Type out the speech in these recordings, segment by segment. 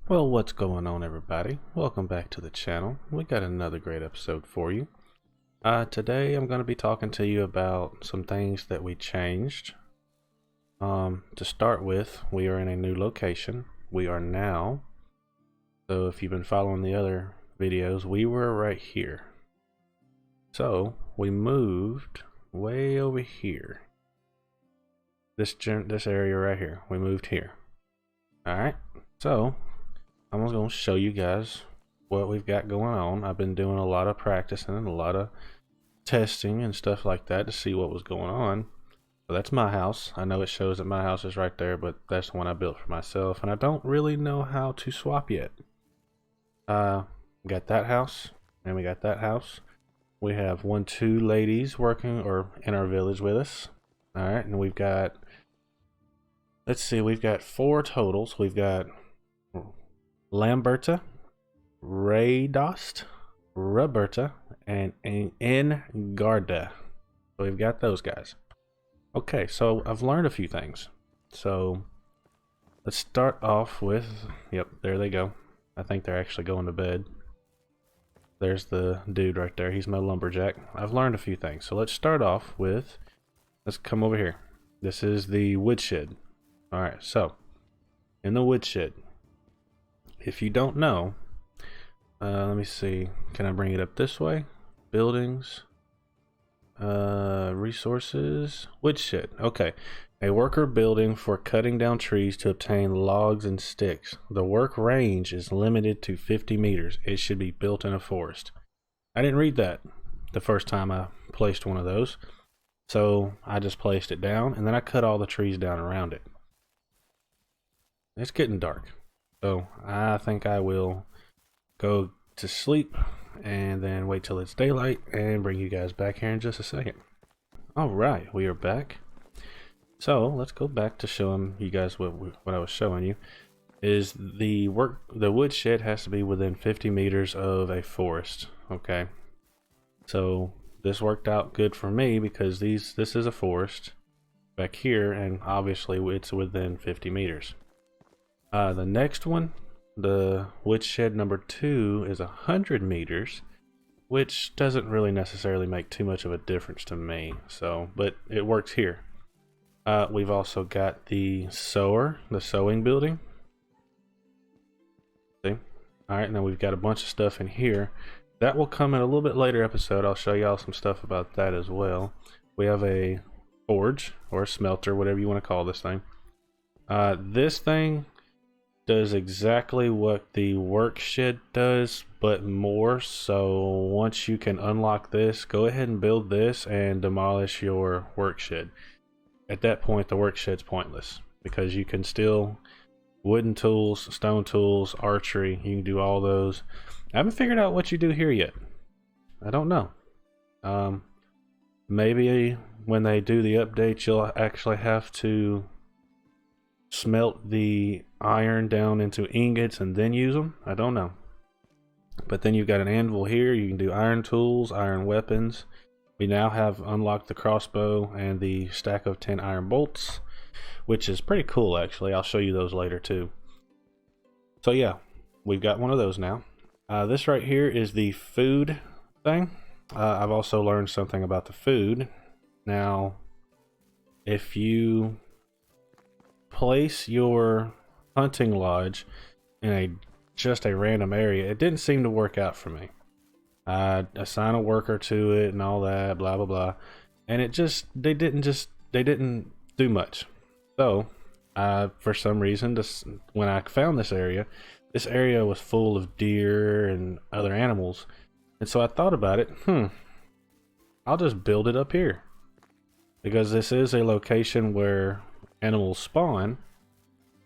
Well, what's going on, everybody? Welcome back to the channel. We got another great episode for you. Today I'm going to be talking to you about some things that we changed. To start with, we are in a new location. We are now, so if you've been following the other videos, we were right here. So we moved way over here. This area right here. We moved here. All right. So I'm going to show you guys what we've got going on. I've been doing a lot of practicing and a lot of testing and stuff like that to see what was going on. So that's my house. I know it shows that my house is right there, but that's the one I built for myself, and I don't really know how to swap yet. We got that house, and we got that house. We have two ladies working or in our village with us. All right, and we've got, let's see, we've got 4 totals. We've got Lamberta, Raydost, Roberta, and Engarda. So we've got those guys. Okay, so I've learned a few things. So let's start off with, yep, there they go. I think they're actually going to bed. There's the dude right there. He's my lumberjack. I've learned a few things. So let's start off with, let's come over here. This is the woodshed. All right, so in the woodshed, if you don't know, let me see. Can I bring it up this way? Buildings, resources, woodshed. Okay. A worker building for cutting down trees to obtain logs and sticks. The work range is limited to 50 meters. It should be built in a forest. I didn't read that the first time I placed one of those. So I just placed it down and then I cut all the trees down around it. It's getting dark. So I think I will go to sleep and then wait till it's daylight and bring you guys back here in just a second. All right, we are back. So let's go back to showing you guys what I was showing you. Is the woodshed has to be within 50 meters of a forest. Okay, so this worked out good for me because this is a forest back here, and obviously it's within 50 meters. The next one, the woodshed number 2, is 100 meters, which doesn't really necessarily make too much of a difference to me. So, but it works here. We've also got the sewing building. See? All right, now we've got a bunch of stuff in here. That will come in a little bit later episode. I'll show y'all some stuff about that as well. We have a forge or a smelter, whatever you want to call this thing. This thing does exactly what the work shed does, but more. So once you can unlock this, go ahead and build this and demolish your work shed. At that point, the work shed's pointless because you can still wooden tools, stone tools, archery. You can do all those. I haven't figured out what you do here yet. I don't know. Maybe when they do the update, you'll actually have to smelt the iron down into ingots and then use them. I don't know. But then you've got an anvil here. You can do iron tools, iron weapons. We now have unlocked the crossbow and the stack of 10 iron bolts, which is pretty cool actually. I'll show you those later too. So yeah, we've got one of those now. This right here is the food thing. I've also learned something about the food. Now, if you place your hunting lodge in just a random area, it didn't seem to work out for me. I assign a worker to it and all that, blah blah blah, and they didn't do much. So for some reason, when I found this area was full of deer and other animals, and so I thought about it. I'll just build it up here because this is a location where animals spawn.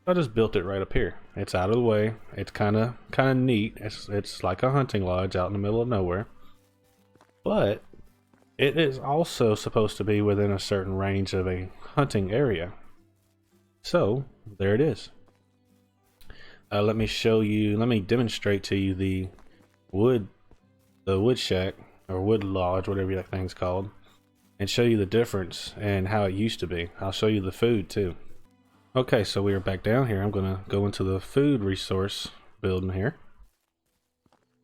I just built it right up here. It's out of the way. It's kind of neat. It's like a hunting lodge out in the middle of nowhere. But it is also supposed to be within a certain range of a hunting area. So there it is. Let me demonstrate to you the wood shack or wood lodge, whatever that thing's called, and show you the difference and how it used to be. I'll show you the food too. Okay, so we are back down here. I'm gonna go into the food resource building here.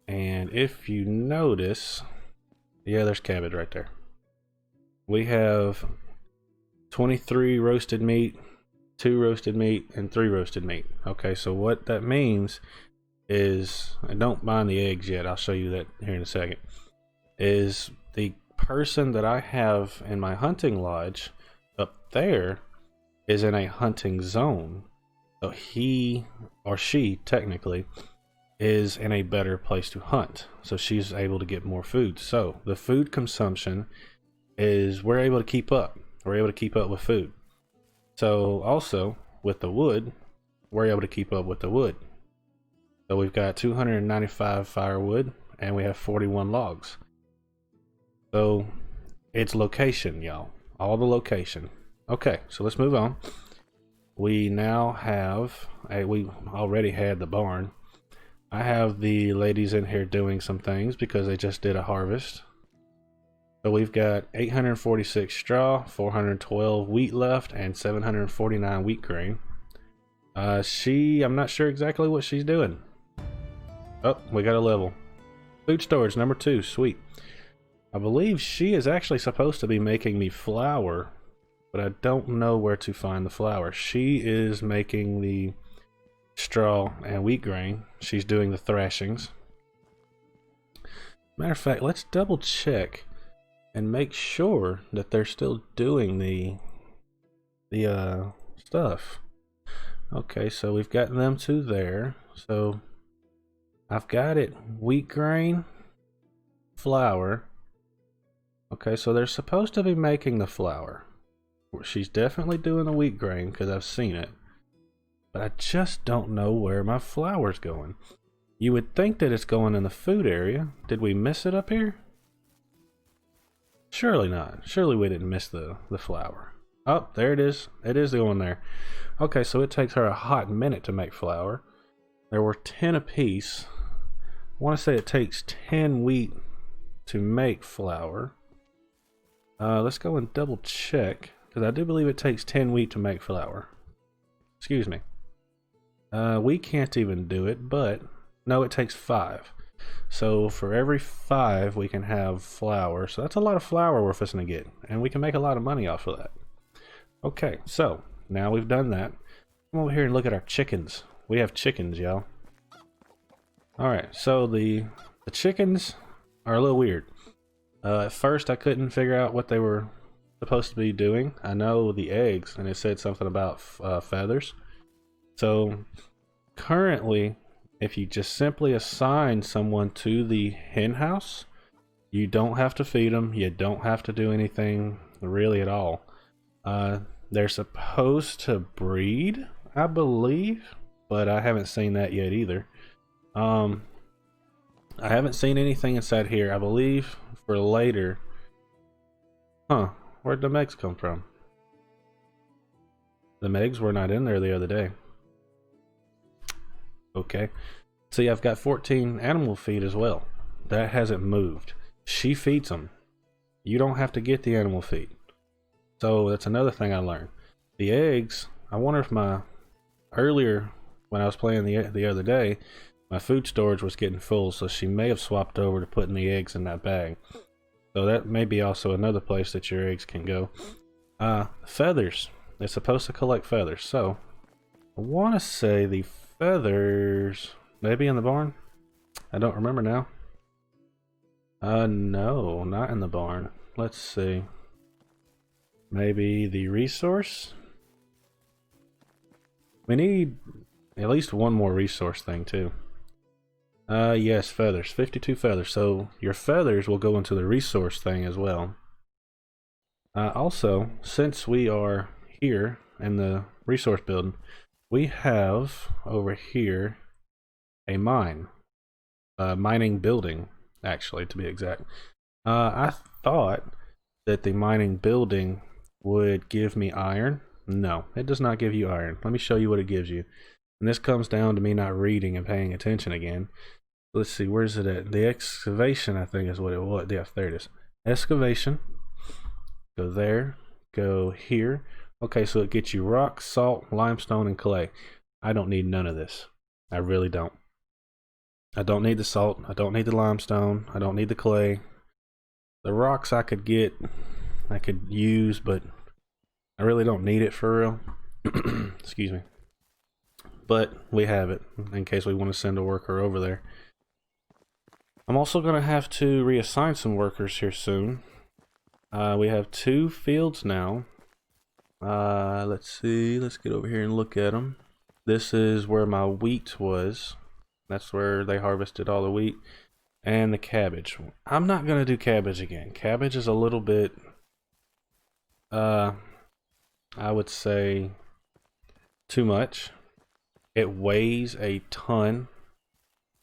And if you notice, yeah, there's cabbage right there. We have 23 roasted meat, 2 roasted meat, and 3 roasted meat. Okay, so what that means is, and don't mind the eggs yet, I'll show you that here in a second, is the person that I have in my hunting lodge up there is in a hunting zone. So he or she technically is in a better place to hunt. So she's able to get more food. So the food consumption is, we're able to keep up. We're able to keep up with food. So also with the wood, we're able to keep up with the wood. So we've got 295 firewood and we have 41 logs. So it's location, y'all. All the location. Okay, so let's move on. We now have, we already had the barn. I have the ladies in here doing some things because they just did a harvest. So we've got 846 straw, 412 wheat left, and 749 wheat grain. I'm not sure exactly what she's doing. Oh, we got a level. Food storage number 2, sweet. I believe she is actually supposed to be making me flour, but I don't know where to find the flour. She is making the straw and wheat grain. She's doing the thrashings. Matter of fact, let's double check and make sure that they're still doing the stuff. Okay, so we've gotten them to there. So I've got it wheat grain, flour. Okay, so they're supposed to be making the flour. She's definitely doing the wheat grain because I've seen it. But I just don't know where my flour's going. You would think that it's going in the food area. Did we miss it up here? Surely not. Surely we didn't miss the flour. Oh, there it is. It is going there. Okay, so it takes her a hot minute to make flour. There were 10 apiece. I want to say it takes 10 wheat to make flour. Let's go and double check, because I do believe it takes 10 wheat to make flour. Excuse me. We can't even do it, but no, it takes 5. So for every 5 we can have flour. So that's a lot of flour we're fixing to get, and we can make a lot of money off of that. Okay, so now we've done that. Come over here and look at our chickens. We have chickens, y'all. Alright, so the chickens are a little weird. At first I couldn't figure out what they were supposed to be doing. I know the eggs, and it said something about feathers. So currently, if you just simply assign someone to the hen house, you don't have to feed them. You don't have to do anything really at all. They're supposed to breed, I believe, but I haven't seen that yet either. I haven't seen anything inside here. I believe for later. Huh, where'd the eggs come from? The eggs were not in there the other day. Okay, see, I've got 14 animal feed as well. That hasn't moved. She feeds them. You don't have to get the animal feed. So that's another thing I learned. The eggs, I wonder if earlier when I was playing the other day, my food storage was getting full, so she may have swapped over to putting the eggs in that bag. So that may be also another place that your eggs can go. Feathers. They're supposed to collect feathers. So I want to say the feathers maybe in the barn. I don't remember now. No, not in the barn. Let's see. Maybe the resource? We need at least one more resource thing too. Yes, feathers. 52 feathers. So your feathers will go into the resource thing as well. Also, since we are here in the resource building, we have over here a mining building, actually, to be exact. I thought that the mining building would give me iron. No, it does not give you iron. Let me show you what it gives you. And this comes down to me not reading and paying attention again. Let's see, where's it at? The excavation, I think, is what it was. Yeah, there it is. Excavation. Go there. Go here. Okay, so it gets you rock, salt, limestone, and clay. I don't need none of this. I really don't. I don't need the salt. I don't need the limestone. I don't need the clay. The rocks I could get, I could use, but I really don't need it for real. Excuse me. But we have it in case we want to send a worker over there. I'm also going to have to reassign some workers here soon. We have 2 fields now. Let's see. Let's get over here and look at them. This is where my wheat was. That's where they harvested all the wheat. And the cabbage. I'm not going to do cabbage again. Cabbage is a little bit, I would say, too much. It weighs a ton.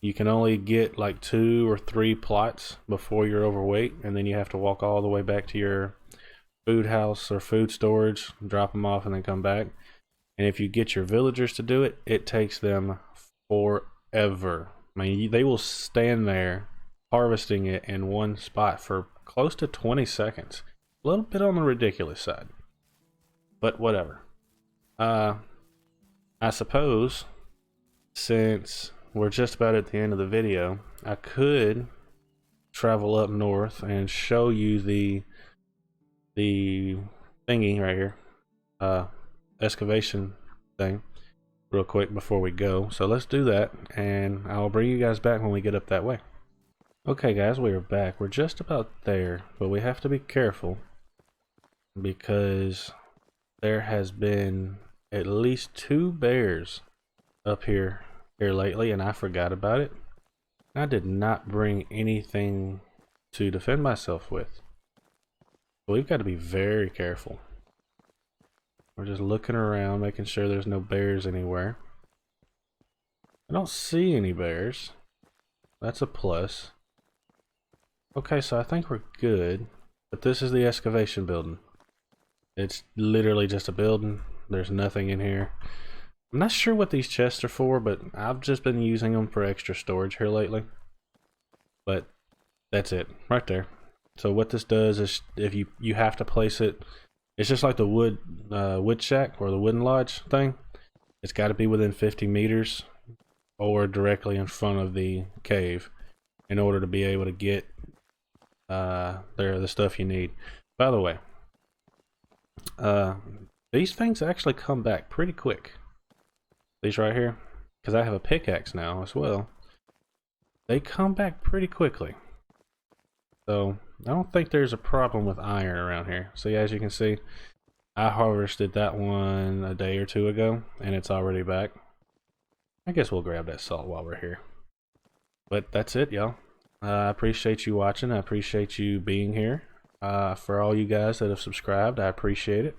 You can only get like 2 or 3 plots before you're overweight, and then you have to walk all the way back to your food house or food storage, drop them off, and then come back. And if you get your villagers to do it, it takes them forever. I mean, they will stand there harvesting it in one spot for close to 20 seconds. A little bit on the ridiculous side, but whatever. I suppose, since we're just about at the end of the video, I could travel up north and show you the thingy right here, excavation thing, real quick before we go. So let's do that, and I'll bring you guys back when we get up that way. Okay guys, we are back. We're just about there, but we have to be careful because there has been at least 2 bears up here lately, and I forgot about it. I did not bring anything to defend myself with. But we've got to be very careful. We're just looking around, making sure there's no bears anywhere. I don't see any bears. That's a plus. Okay, so I think we're good. But this is the excavation building. It's literally just a building. There's nothing in here. I'm not sure what these chests are for, but I've just been using them for extra storage here lately. But that's it, right there. So what this does is, if you have to place it, it's just like the wood shack or the wooden lodge thing. It's got to be within 50 meters or directly in front of the cave in order to be able to get the stuff you need. By the way, these things actually come back pretty quick. These right here, because I have a pickaxe now as well. They come back pretty quickly. So I don't think there's a problem with iron around here. See, as you can see, I harvested that one a day or 2 ago, and it's already back. I guess we'll grab that salt while we're here. But that's it, y'all. I appreciate you watching. I appreciate you being here. For all you guys that have subscribed, I appreciate it.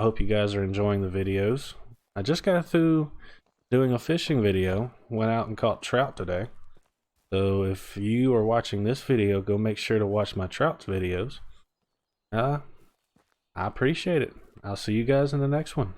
I hope you guys are enjoying the videos. I just got through doing a fishing video. Went out and caught trout today. So if you are watching this video, go make sure to watch my trout videos. I appreciate it. I'll see you guys in the next one.